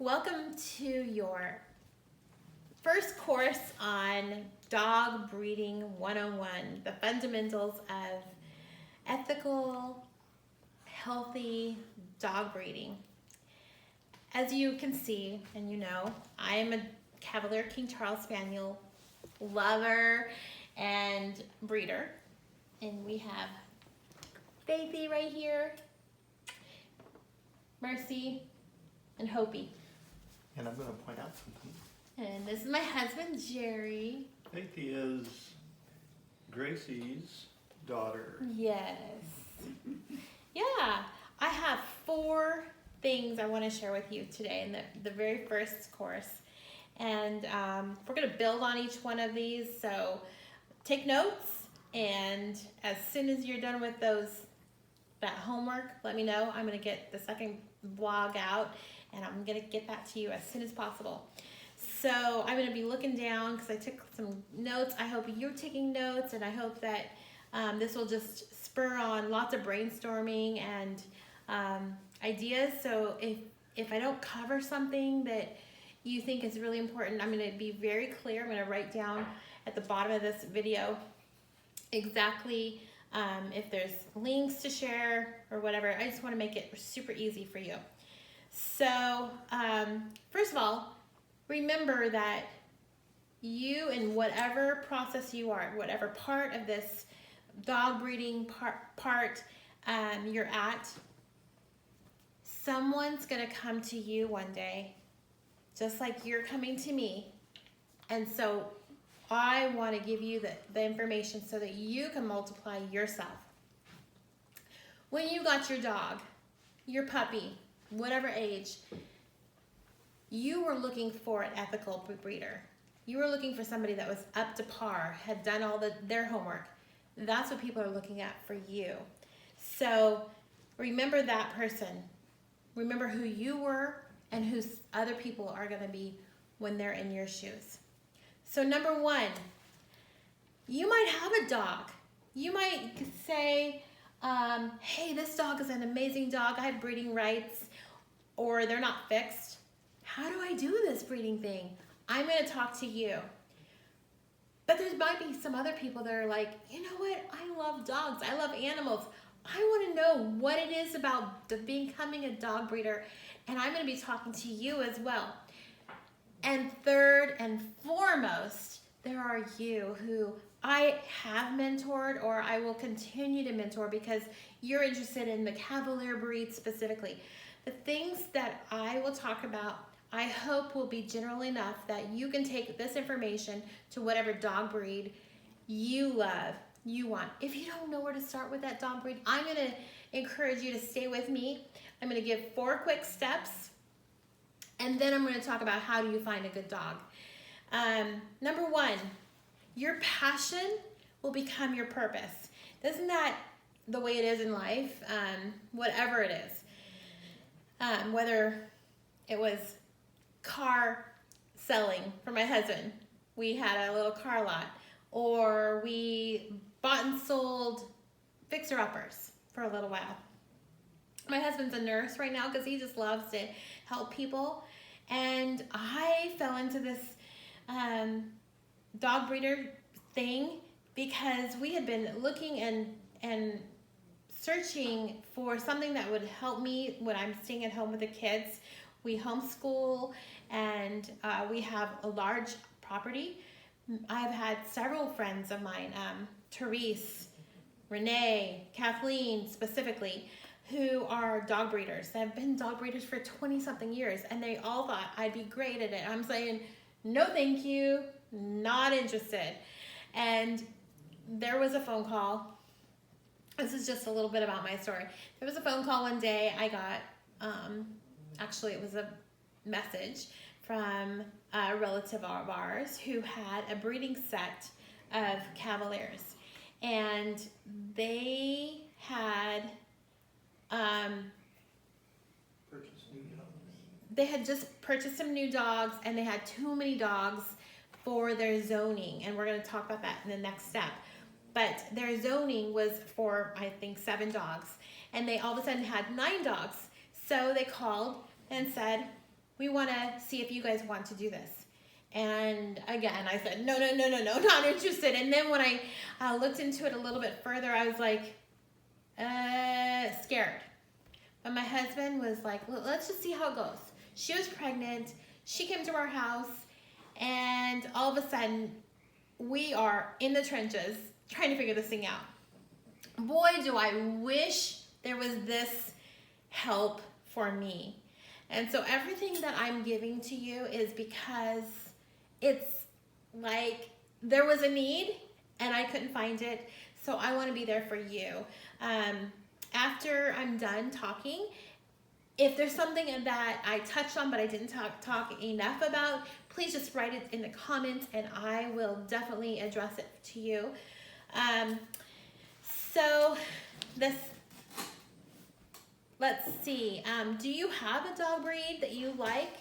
Welcome to your first course on Dog Breeding 101, the fundamentals of ethical, healthy dog breeding. As you can see, and you know, I am a Cavalier King Charles Spaniel lover and breeder. And we have Faithy right here, Mercy, and Hopi. And I'm going to point out something. And this is my husband, Jerry. Faithy is Gracie's daughter. Yes. Yeah, I have 4 things I want to share with you today in the very first course. And we're going to build on each one of these. So take notes, and as soon as you're done with that homework, let me know. I'm going to get the second blog out, and I'm going to get that to you as soon as possible. So I'm going to be looking down because I took some notes. I hope you're taking notes, and I hope that this will just spur on lots of brainstorming and ideas. So if I don't cover something that you think is really important, I'm going to be very clear. I'm going to write down at the bottom of this video exactly if there's links to share or whatever. I just want to make it super easy for you. So first of all, remember that you, in whatever process you are, whatever part of this dog breeding part you're at, someone's going to come to you one day, just like you're coming to me. And so I want to give you the information so that you can multiply yourself. When you got your dog, your puppy, whatever age, you were looking for an ethical breeder. You were looking for somebody that was up to par, had done all their homework. That's what people are looking at for you. So remember that person. Remember who you were and who other people are going to be when they're in your shoes. So number 1, you might have a dog. You might say, hey, this dog is an amazing dog. I have breeding rights, or they're not fixed. How do I do this breeding thing? I'm going to talk to you. But there might be some other people that are like, you know what? I love dogs. I love animals. I want to know what it is about becoming a dog breeder, and I'm going to be talking to you as well. And third and foremost, there are you who I have mentored, or I will continue to mentor because you're interested in the Cavalier breed specifically. The things that I will talk about, I hope will be general enough that you can take this information to whatever dog breed you love, you want. If you don't know where to start with that dog breed, I'm going to encourage you to stay with me. I'm going to give 4 quick steps, and then I'm going to talk about how do you find a good dog. Number 1, your passion will become your purpose. Isn't that the way it is in life? Whatever it is. Whether it was car selling for my husband, we had a little car lot, or we bought and sold fixer-uppers for a little while. My husband's a nurse right now because he just loves to help people, and I fell into this dog breeder thing because we had been looking and searching for something that would help me when I'm staying at home with the kids. We homeschool, and we have a large property. I've had several friends of mine, Therese, Renee, Kathleen specifically, who are dog breeders. They've been dog breeders for 20-something years, and they all thought I'd be great at it. I'm saying, no thank you, not interested. And there was a phone call. This is just a little bit about my story. There was a phone call one day I got, actually it was a message from a relative of ours who had a breeding set of Cavaliers, and they had just purchased some new dogs, and they had too many dogs for their zoning, and we're going to talk about that in the next step. But their zoning was for, I think, 7 dogs, and they all of a sudden had 9 dogs. So they called and said, we want to see if you guys want to do this. And again, I said, no, not interested. And then when I looked into it a little bit further, I was like, scared. But my husband was like, let's just see how it goes. She was pregnant. She came to our house, and all of a sudden, we are in the trenches trying to figure this thing out. Boy, do I wish there was this help for me. And so everything that I'm giving to you is because it's like there was a need and I couldn't find it. So I want to be there for you. After I'm done talking, if there's something that I touched on but I didn't talk enough about, please just write it in the comments and I will definitely address it to you. So this, let's see, do you have a dog breed that you like,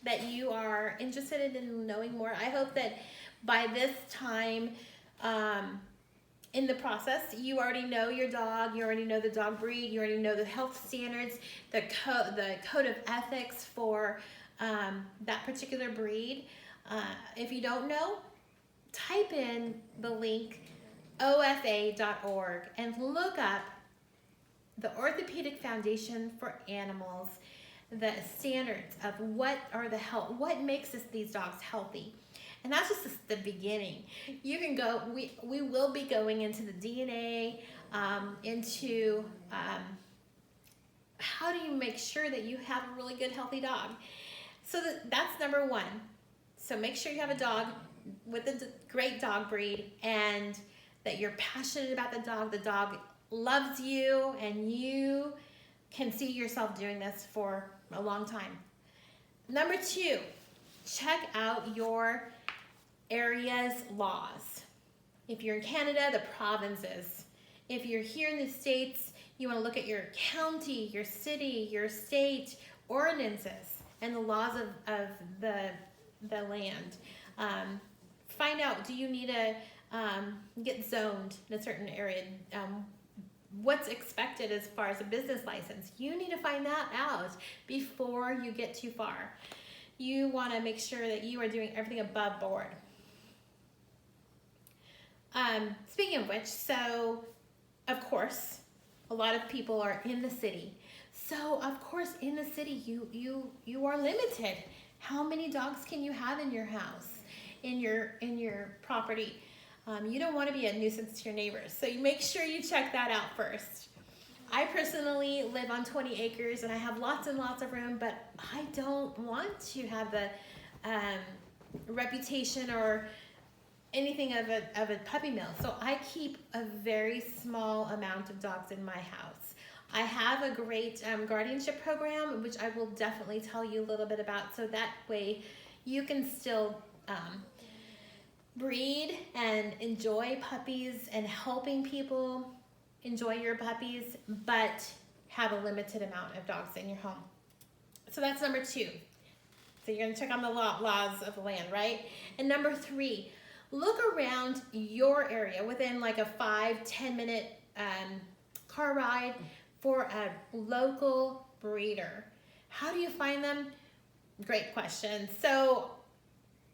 that you are interested in knowing more? I hope that by this time in the process, you already know your dog, you already know the dog breed, you already know the health standards, the code of ethics for that particular breed. If you don't know, type in the link ofa.org and look up the Orthopedic Foundation for Animals, the standards of what makes these dogs healthy. And that's just the beginning. You can go, we will be going into the DNA, into how do you make sure that you have a really good, healthy dog. So that's number one. So make sure you have a dog with a great dog breed and that you're passionate about the dog loves you, and you can see yourself doing this for a long time. Number two, check out your area's laws. If you're in Canada, the provinces. If you're here in the States, you want to look at your county, your city, your state ordinances and the laws of the land. Find out, do you need to get zoned in a certain area? What's expected as far as a business license? You need to find that out before you get too far. You want to make sure that you are doing everything above board. Speaking of which, so of course, a lot of people are in the city. So of course, in the city, you are limited. How many dogs can you have in your house, in your property? You don't want to be a nuisance to your neighbors, so you make sure you check that out first. I personally live on 20 acres and I have lots and lots of room, but I don't want to have the reputation or anything of a puppy mill. So I keep a very small amount of dogs in my house. I have a great guardianship program, which I will definitely tell you a little bit about, so that way you can still breed and enjoy puppies and helping people enjoy your puppies, but have a limited amount of dogs in your home. So that's number two. So you're going to check on the laws of the land, right? And number three, look around your area within like a 5-10 minute car ride for a local breeder. How do you find them? Great question. So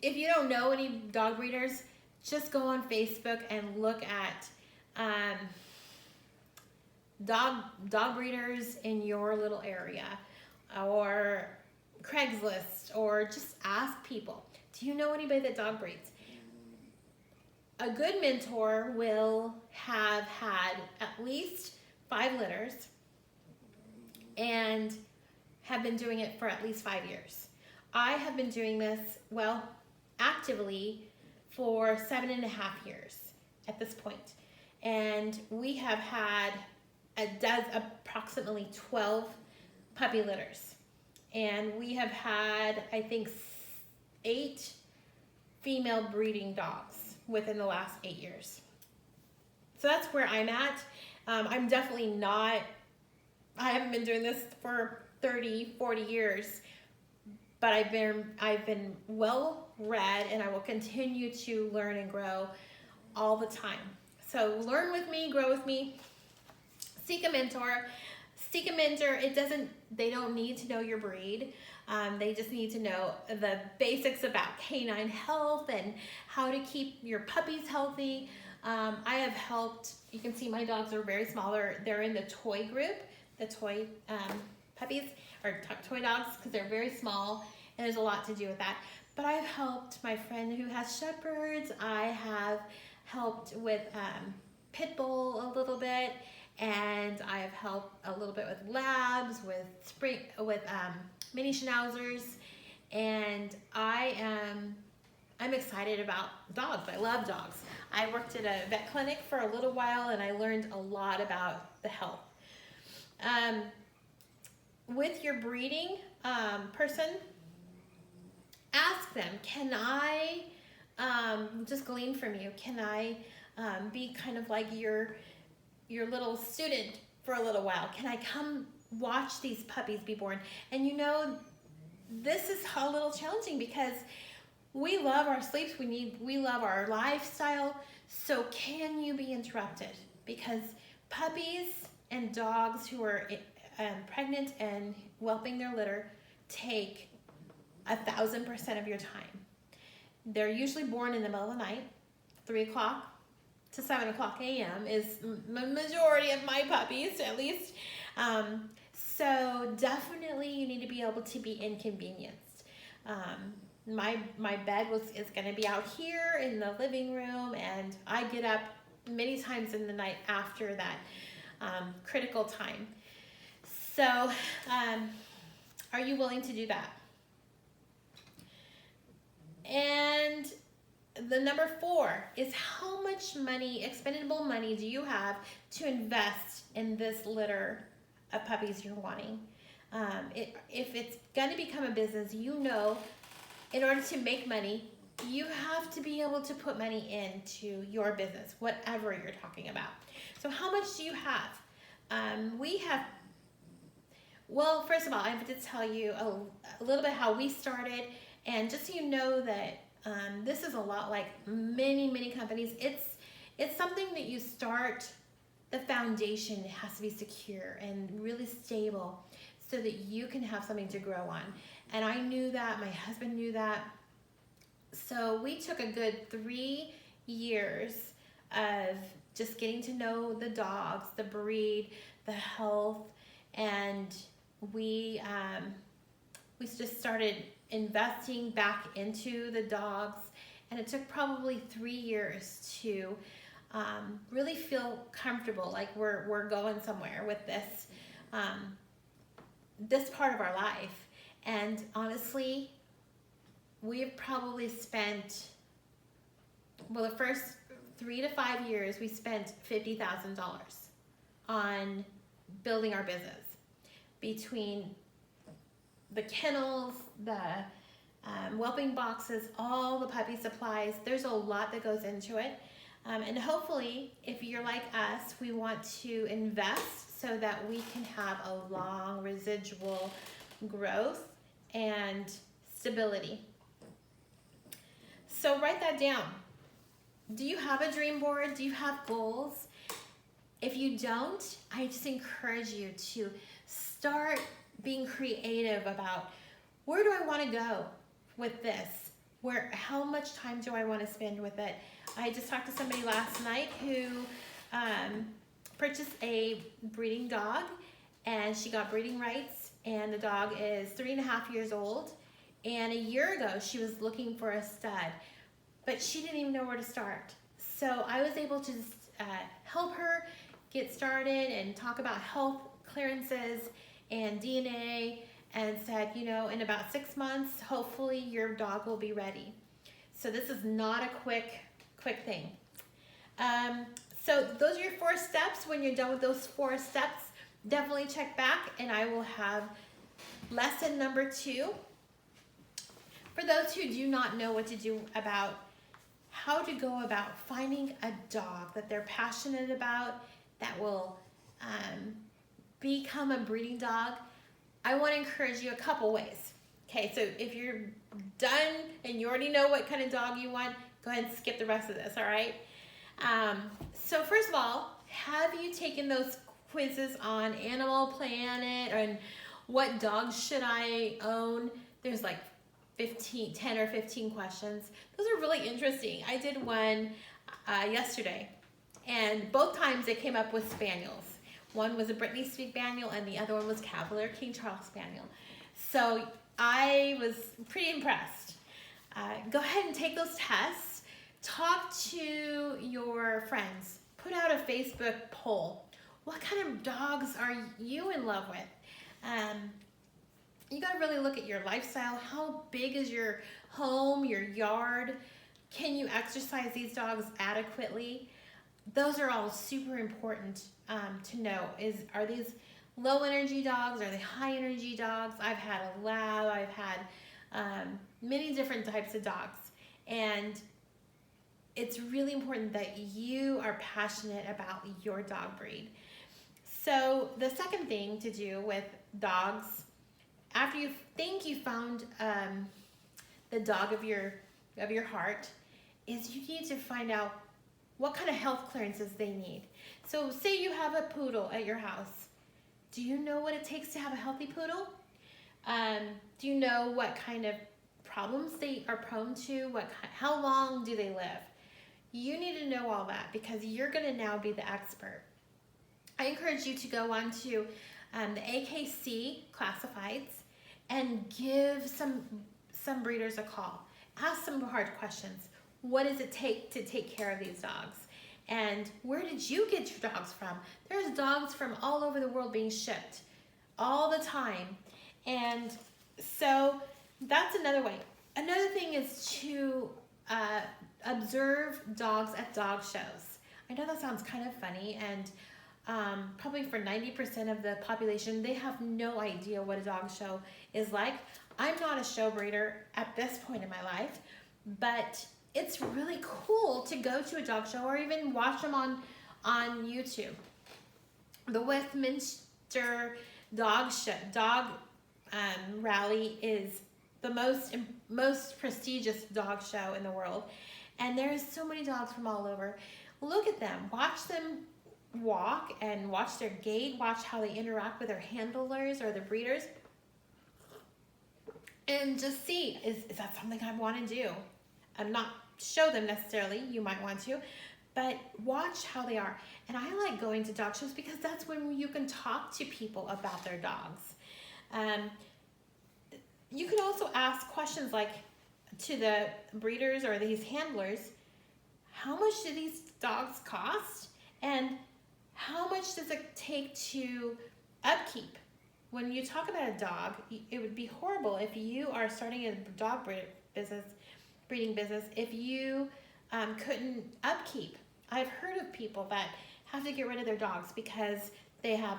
if you don't know any dog breeders, just go on Facebook and look at dog breeders in your little area, or Craigslist, or just ask people, do you know anybody that dog breeds? A good mentor will have had at least 5 litters and have been doing it for at least 5 years. I have been doing this, well, actively for 7.5 years at this point. And we have had approximately 12 puppy litters. And we have had, I think, 8 female breeding dogs within the last 8 years. So that's where I'm at. I'm definitely not, I haven't been doing this for 30, 40 years, but I've been well read, and I will continue to learn and grow all the time. So learn with me, grow with me, seek a mentor, Seek a mentor. They don't need to know your breed. They just need to know the basics about canine health and how to keep your puppies healthy. I have helped, you can see my dogs are very small. They're in the toy group, the toy puppies or toy dogs, because they're very small, and there's a lot to do with that. But I've helped my friend who has shepherds. I have helped with pit bull a little bit, and I have helped a little bit with labs, with mini schnauzers, and I'm excited about dogs. I love dogs. I worked at a vet clinic for a little while, and I learned a lot about the health. With your breeding person, ask them, can I just glean from you? Can I be kind of like your little student for a little while? Can I come watch these puppies be born? And you know, this is a little challenging because we love our sleeps, we love our lifestyle, so can you be interrupted? Because puppies and dogs who are pregnant and whelping their litter take 1,000% of your time. They're usually born in the middle of the night. 3 o'clock to 7 o'clock a.m. is the majority of my puppies, at least. So definitely you need to be able to be inconvenienced. My bed is going to be out here in the living room, and I get up many times in the night after that critical time. So are you willing to do that? And the number 4 is how much money, expendable money, do you have to invest in this litter of puppies you're wanting? If it's going to become a business, you know, in order to make money, you have to be able to put money into your business, whatever you're talking about. So how much do you have? We have, well, first of all, I have to tell you a little bit how we started. And just so you know that this is a lot like many companies. It's something that you start, the foundation has to be secure and really stable so that you can have something to grow on. And I knew that, my husband knew that. So we took a good 3 years of just getting to know the dogs, the breed, the health, and we just started investing back into the dogs, and it took probably 3 years to really feel comfortable, like we're going somewhere with this this part of our life. And honestly, we've probably spent, well, the first 3 to 5 years we spent $50,000 on building our business, between the kennels, the whelping boxes, all the puppy supplies. There's a lot that goes into it. And hopefully, if you're like us, we want to invest so that we can have a long residual growth and stability. So write that down. Do you have a dream board? Do you have goals? If you don't, I just encourage you to start being creative about, where do I want to go with this? How much time do I want to spend with it? I just talked to somebody last night who purchased a breeding dog, and she got breeding rights, and the dog is 3.5 years old. And a year ago, she was looking for a stud, but she didn't even know where to start. So I was able to help her get started and talk about health clearances and DNA, and said, you know, in about 6 months, hopefully your dog will be ready. So this is not a quick thing. So those are your 4 steps. When you're done with those 4 steps, definitely check back, and I will have lesson number 2. For those who do not know what to do about how to go about finding a dog that they're passionate about, that will become a breeding dog, I want to encourage you a couple ways. Okay, so if you're done and you already know what kind of dog you want, go ahead and skip the rest of this, all right? So first of all, have you taken those quizzes on Animal Planet and what dogs should I own. There's like 10 or 15 questions. Those are really interesting. I did one yesterday, and both times they came up with spaniels. One was a Brittany Spaniel and the other one was Cavalier King Charles Spaniel. So I was pretty impressed. Go ahead and take those tests. Talk to your friends. Put out a Facebook poll. What kind of dogs are you in love with? You got to really look at your lifestyle. How big is your home, your yard? Can you exercise these dogs adequately? Those are all super important to know. Are these low energy dogs? Are they high energy dogs? I've had a lab. I've had many different types of dogs. And it's really important that you are passionate about your dog breed. So the second thing to do with dogs, after you think you found the dog of your heart, is you need to find out what kind of health clearances they need. So say you have a poodle at your house. Do you know what it takes to have a healthy poodle? Do you know what kind of problems they are prone to? How long do they live? You need to know all that because you're going to now be the expert. I encourage you to go on to the AKC classifieds and give some breeders a call. Ask some hard questions. What does it take to take care of these dogs? And where did you get your dogs from? There's dogs from all over the world being shipped all the time. And so that's another way. Another thing is to observe dogs at dog shows. I know that sounds kind of funny, and probably for 90% of the population, they have no idea what a dog show is like. I'm not a show breeder at this point in my life, but it's really cool to go to a dog show or even watch them on YouTube. The Westminster Dog Rally is the most prestigious dog show in the world, and there's so many dogs from all over. Look at them, watch them walk and watch their gait, watch how they interact with their handlers or the breeders, and just see, is that something I want to do? I'm not show them necessarily, you might want to, but watch how they are. And I like going to dog shows because that's when you can talk to people about their dogs. You can also ask questions like to the breeders or these handlers, how much do these dogs cost? And how much does it take to upkeep? When you talk about a dog, it would be horrible if you are starting a dog breeding business if you couldn't upkeep. I've heard of people that have to get rid of their dogs because they have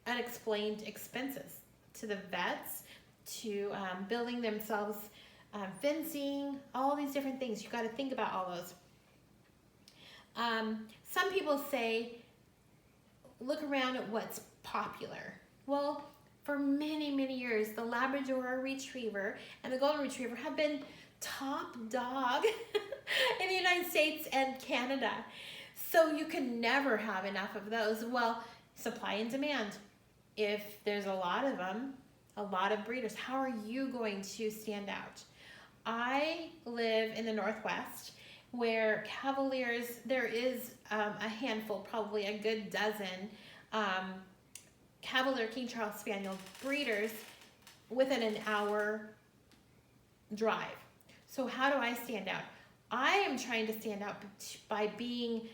unexplained expenses to the vets, to building themselves fencing, all these different things. You've got to think about all those. Some people say, look around at what's popular. Well, for many, many years, the Labrador Retriever and the Golden Retriever have been top dog in the United States and Canada. So you can never have enough of those. Well, supply and demand. If there's a lot of them, a lot of breeders, how are you going to stand out? I live in the Northwest where Cavaliers, there is a handful, probably a good dozen Cavalier King Charles Spaniel breeders within an hour drive. So how do I stand out? I am trying to stand out by being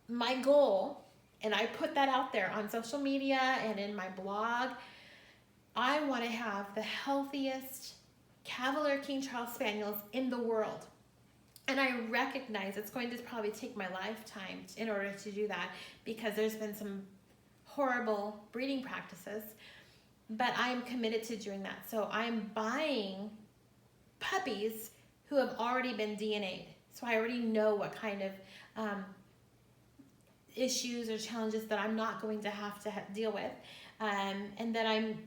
my goal, and I put that out there on social media and in my blog. I want to have the healthiest Cavalier King Charles Spaniels in the world. And I recognize it's going to probably take my lifetime in order to do that because there's been some horrible breeding practices, but I'm committed to doing that. So I'm buying puppies who have already been DNA'd. So I already know what kind of issues or challenges that I'm not going to have to deal with. And then I'm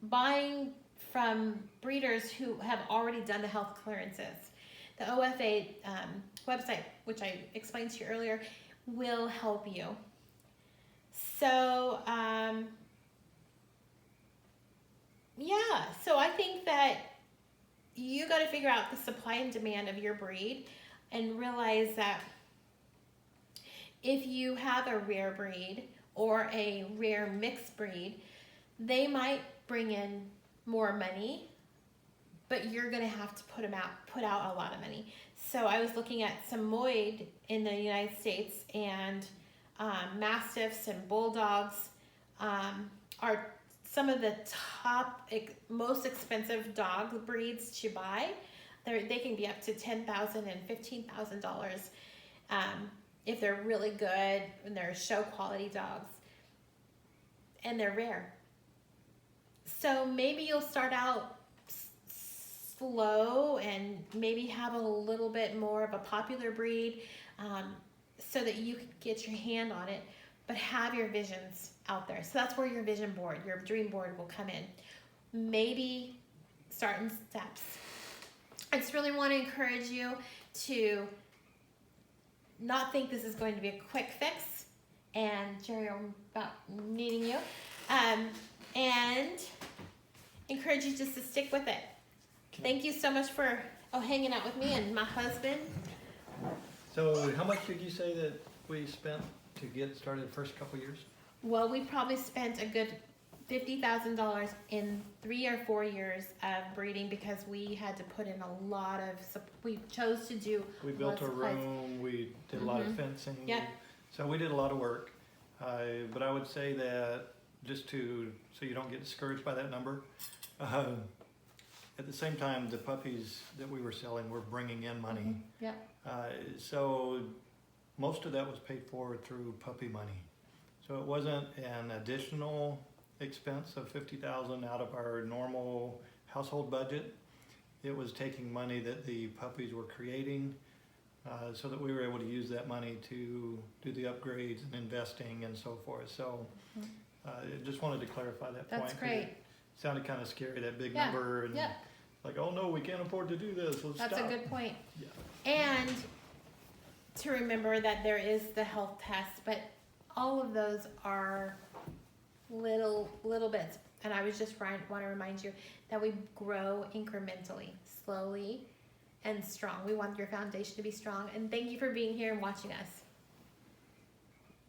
buying from breeders who have already done the health clearances. The OFA website, which I explained to you earlier, will help you. So, yeah, so I think that you got to figure out the supply and demand of your breed and realize that if you have a rare breed or a rare mixed breed, they might bring in more money, but you're going to have to put out a lot of money. So I was looking at some Moid in the United States, and Mastiffs and Bulldogs are some of the top, most expensive dog breeds to buy. They can be up to $10,000 and $15,000 if they're really good and they're show quality dogs, and they're rare. So maybe you'll start out slow and maybe have a little bit more of a popular breed so that you can get your hand on it, but have your visions out there. So that's where your vision board, your dream board will come in. Maybe start in steps. I just really want to encourage you to not think this is going to be a quick fix. And Jerry, I'm about needing you. And encourage you just to stick with it. Thank you so much for hanging out with me and my husband. So how much did you say that we spent to get started the first couple years? Well, we probably spent a good $50,000 in 3 or 4 years of breeding because we had to put in a lot of, we chose to do. We built a room, we did a lot of fencing. Yep. So we did a lot of work. But I would say that just so you don't get discouraged by that number, at the same time, the puppies that we were selling were bringing in money. Yeah. So most of that was paid for through puppy money. So it wasn't an additional expense of $50,000 out of our normal household budget. It was taking money that the puppies were creating so that we were able to use that money to do the upgrades and investing and so forth. So I just wanted to clarify that point. That's great. It sounded kind of scary, that big Yeah. number, and like, oh no, we can't afford to do this. Let's That's stop. a good point. Yeah. And to remember that there is the health test, but all of those are little bits. And I was just want to remind you that we grow incrementally, slowly and strong. We want your foundation to be strong. And thank you for being here and watching us.